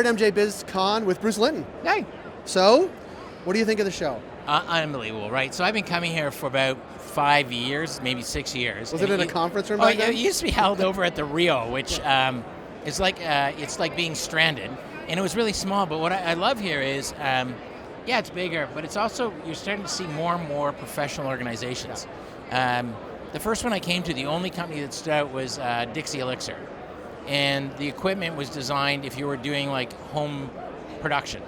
here at MJBizCon with Bruce Linton. Hey. So, what do you think of the show? Unbelievable, right? So I've been coming here for about 5 years, maybe 6 years. Was it in a conference room back then? It used to be held over at the Rio, which is like it's like being stranded, and it was really small. But what I love here is, it's bigger, but it's also you're starting to see more and more professional organizations. The first one I came to, the only company that stood out was Dixie Elixir, and the equipment was designed if you were doing like home production.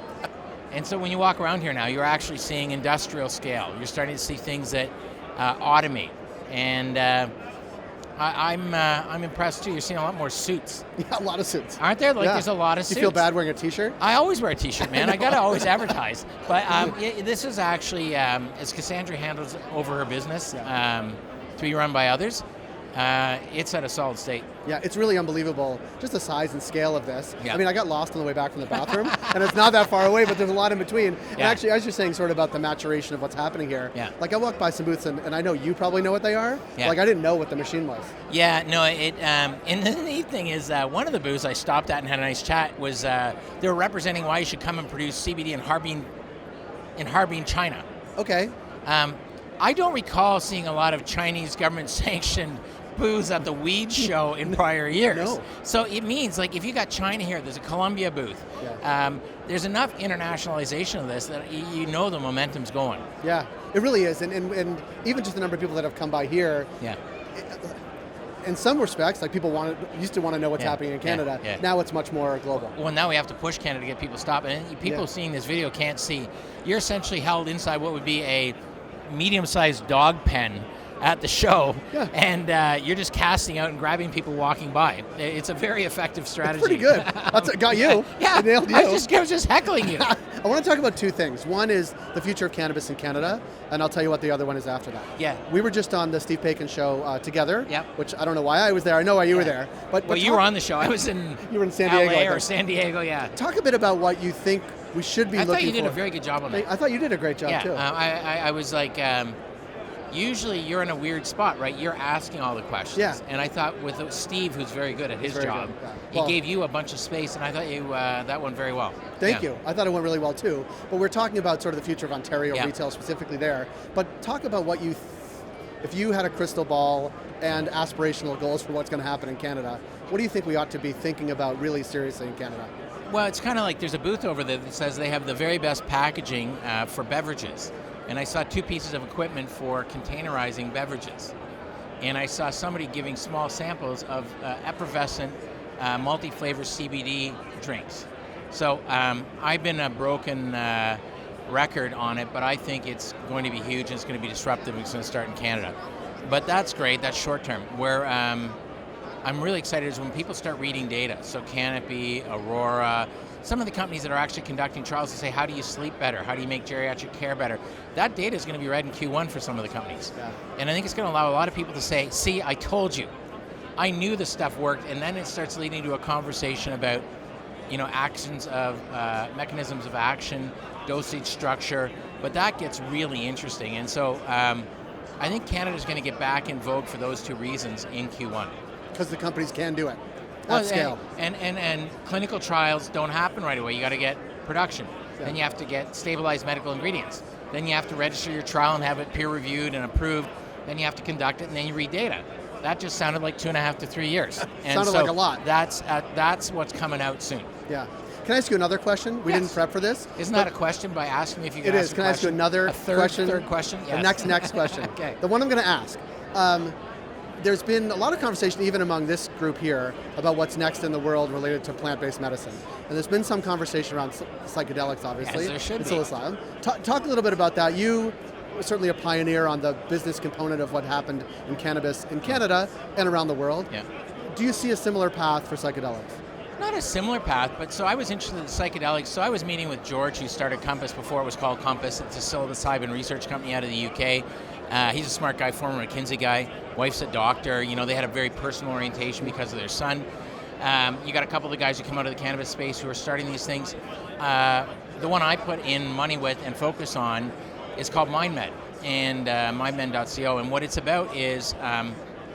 And so when you walk around here now, you're actually seeing industrial scale. You're starting to see things that automate, and I'm impressed too. You're seeing a lot more suits. Yeah, a lot of suits. Aren't there? There's a lot of suits. Do you feel bad wearing a t-shirt? I always wear a t-shirt, man. I got to always advertise. But this is actually, as Cassandra handles over her business to be run by others, it's at a solid state. Yeah, it's really unbelievable, just the size and scale of this. Yeah. I mean, I got lost on the way back from the bathroom, and it's not that far away, but there's a lot in between. Yeah. And actually, as you're saying sort of about the maturation of what's happening here, like I walked by some booths, and I know you probably know what they are. Yeah. Like I didn't know what the machine was. Yeah, no, and the neat thing is one of the booths I stopped at and had a nice chat was they were representing why you should come and produce CBD in Harbin, China. Okay. I don't recall seeing a lot of Chinese government-sanctioned booths at the weed show in prior years. No. So it means, like, if you got China here, there's a Colombia booth. Yeah. There's enough internationalization of this that you know the momentum's going. Yeah, it really is. And even just the number of people that have come by here. Yeah. In some respects, like people used to want to know what's happening in Canada. Yeah. Now it's much more global. Well, now we have to push Canada to get people to stop. And people seeing this video can't see. You're essentially held inside what would be a medium-sized dog pen at the show, and you're just casting out and grabbing people walking by. It's a very effective strategy. It's pretty good. Got you. Yeah, I nailed you. I was just heckling you. I want to talk about two things. One is the future of cannabis in Canada, and I'll tell you what the other one is after that. Yeah. We were just on the Steve Paikin show together, Yep. which I don't know why I was there. I know why you were there. But you were on the show. I was in you were in San Diego, LA or San Diego, Talk a bit about what you think we should be looking for. I thought you did a very good job on that. I thought you did a great job, too. I was like... usually you're in a weird spot, right? You're asking all the questions. Yeah. And I thought with Steve, who's very good at his job, he gave you a bunch of space, and I thought you that went very well. Thank you. I thought it went really well, too. But we're talking about sort of the future of Ontario retail specifically there. But talk about what you, if you had a crystal ball and aspirational goals for what's going to happen in Canada, what do you think we ought to be thinking about really seriously in Canada? Well, it's kind of like there's a booth over there that says they have the very best packaging for beverages. And I saw two pieces of equipment for containerizing beverages. And I saw somebody giving small samples of effervescent, multi-flavor CBD drinks. So I've been a broken record on it, but I think it's going to be huge and it's going to be disruptive and it's going to start in Canada. But that's great, that's short term. Where I'm really excited is when people start reading data. So Canopy, Aurora, some of the companies that are actually conducting trials to say, how do you sleep better? How do you make geriatric care better? That data is going to be read in Q1 for some of the companies. Yeah. And I think it's going to allow a lot of people to say, see, I told you. I knew the stuff worked. And then it starts leading to a conversation about, actions of, mechanisms of action, dosage structure. But that gets really interesting. And so I think Canada's going to get back in vogue for those two reasons in Q1. Because the companies can do it. At scale. And clinical trials don't happen right away. You got to get production. Yeah. Then you have to get stabilized medical ingredients. Then you have to register your trial and have it peer reviewed and approved. Then you have to conduct it, and then you read data. That just sounded like 2.5 to 3 years. And sounded like a lot. That's what's coming out soon. Yeah. Can I ask you another question? We didn't prep for this. Isn't that a question by asking me if you can ask a question? Can I ask you another question? Third question? Yes. The next question. Okay. The one I'm going to ask. There's been a lot of conversation, even among this group here, about what's next in the world related to plant-based medicine. And there's been some conversation around psychedelics, obviously. Yes, there should be. Psilocybin. Talk a little bit about that. You were certainly a pioneer on the business component of what happened in cannabis in Canada and around the world. Yeah. Do you see a similar path for psychedelics? Not a similar path, but so I was interested in psychedelics. So I was meeting with George, who started Compass before it was called Compass. It's a psilocybin research company out of the UK. He's a smart guy, former McKinsey guy. Wife's a doctor. They had a very personal orientation because of their son. You got a couple of the guys who come out of the cannabis space who are starting these things. The one I put in money with and focus on is called MindMed, and mindmed.co. And what it's about is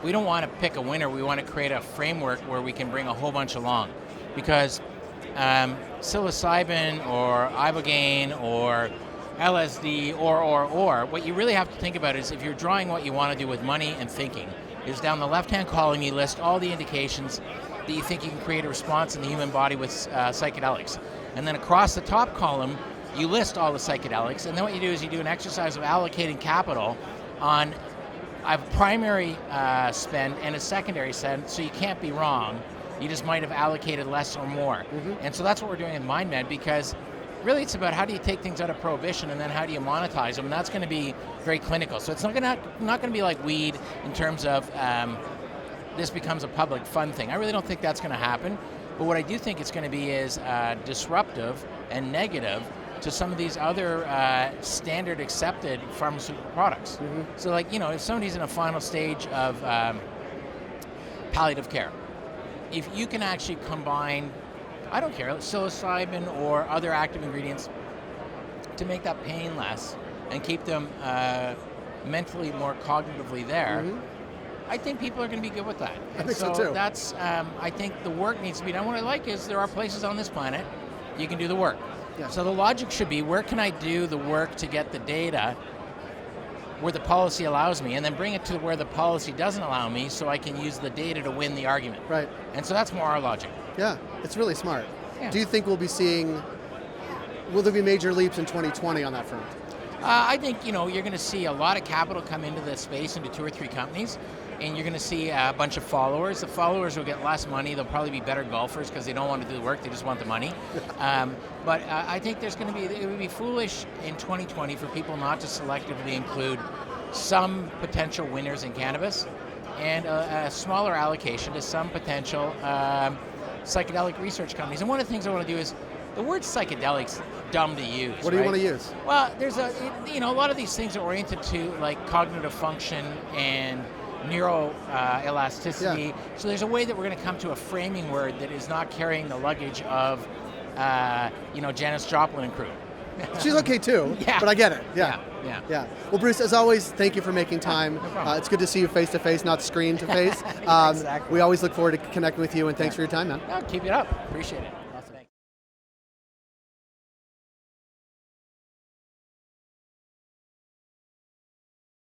we don't want to pick a winner. We want to create a framework where we can bring a whole bunch along. Because psilocybin or ibogaine or LSD or, what you really have to think about is if you're drawing what you want to do with money and thinking, is down the left-hand column you list all the indications that you think you can create a response in the human body with psychedelics. And then across the top column, you list all the psychedelics, and then what you do is you do an exercise of allocating capital on a primary spend and a secondary spend, so you can't be wrong. You just might have allocated less or more. And so that's what we're doing in MindMed, because really it's about how do you take things out of prohibition and then how do you monetize them, and that's going to be very clinical. So it's not going to be like weed in terms of this becomes a public fun thing. I really don't think that's going to happen, but what I do think it's going to be is disruptive and negative to some of these other standard accepted pharmaceutical products. So like, if somebody's in a final stage of palliative care, if you can actually combine, I don't care, psilocybin or other active ingredients to make that pain less and keep them mentally more cognitively there, I think people are going to be good with that. I think so too. That's, I think the work needs to be done. What I like is there are places on this planet you can do the work. Yeah. So the logic should be, where can I do the work to get the data where the policy allows me, and then bring it to where the policy doesn't allow me so I can use the data to win the argument. Right. And so that's more our logic. Yeah, it's really smart. Yeah. Do you think will there be major leaps in 2020 on that front? I think, you're going to see a lot of capital come into this space, into 2 or 3 companies, and you're going to see a bunch of followers. The followers will get less money. They'll probably be better golfers because they don't want to do the work. They just want the money. But I think it would be foolish in 2020 for people not to selectively include some potential winners in cannabis and a smaller allocation to some potential psychedelic research companies. And one of the things I want to do is, the word psychedelic's dumb to use. What do you want to use? Well, there's a lot of these things are oriented to like cognitive function and neuroelasticity. Yeah. So there's a way that we're going to come to a framing word that is not carrying the luggage of, Janis Joplin and crew. She's okay too, Yeah. but I get it. Yeah. Well, Bruce, as always, thank you for making time. No problem. It's good to see you face to face, not screen to face. Exactly. We always look forward to connecting with you, and thanks for your time, man. No, keep it up. Appreciate it.